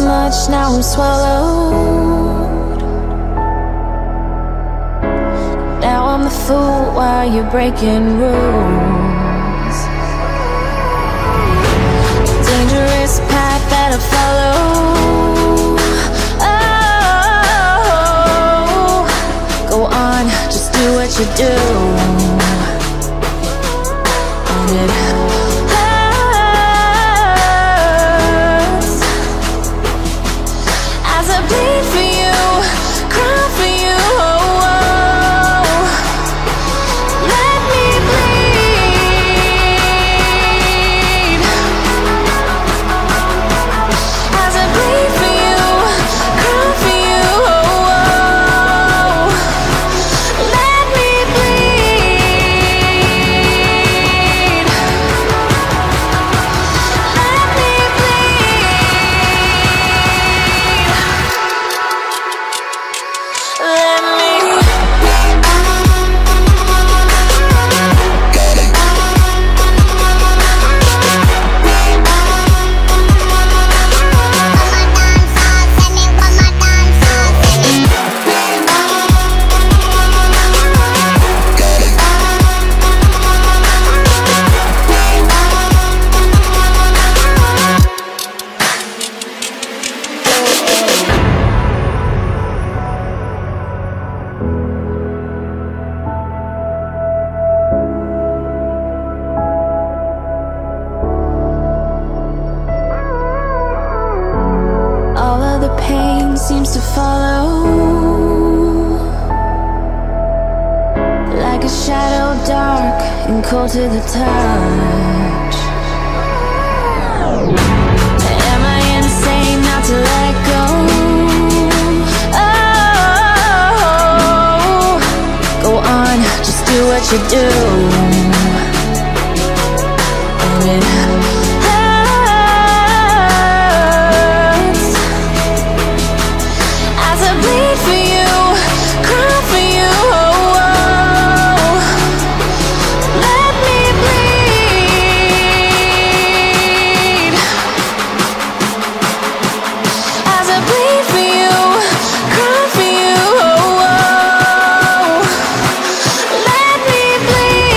much, now I'm swallowed. Now I'm the fool while you're breaking rules. Dangerous path that I follow. Oh, go on, just do what you do. And it hurts as I bleed for you, cry for you. Oh, oh. Let me bleed as I bleed for you, cry for you. Oh, oh. Let me bleed. Let me bleed. Let me. All of the pain seems to follow, like a shadow, dark and cold to the touch. Am I insane not to let go? Oh, go on, just do what you do. And it hurts as I bleed for you, cry for you. Oh, oh. Let me bleed as I bleed for you, cry for you. Oh, oh. Let me bleed.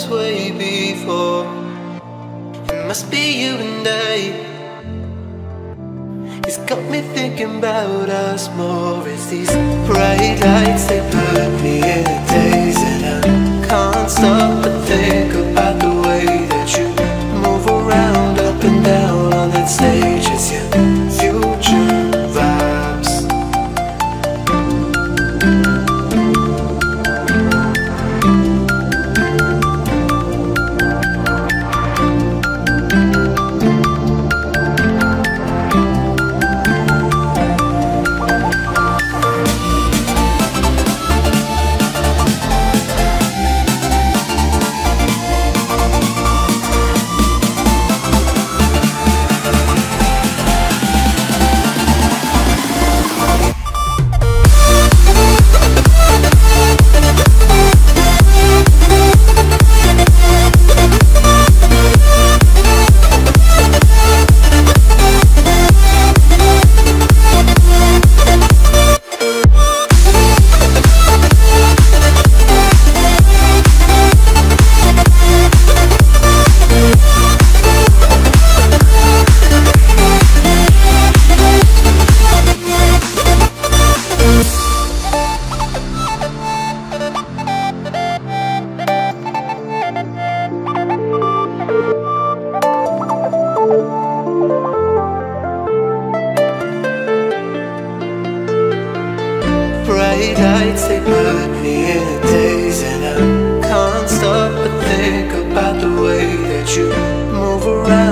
this way before. It must be you and I. It's got me thinking about us more. It's these bright lights, they put me in a daze, and I can't stop but think about the way that you move around up and down on that stage. It's your future vibes. Bright lights, they put me in a daze, and I can't stop but think about the way that you move around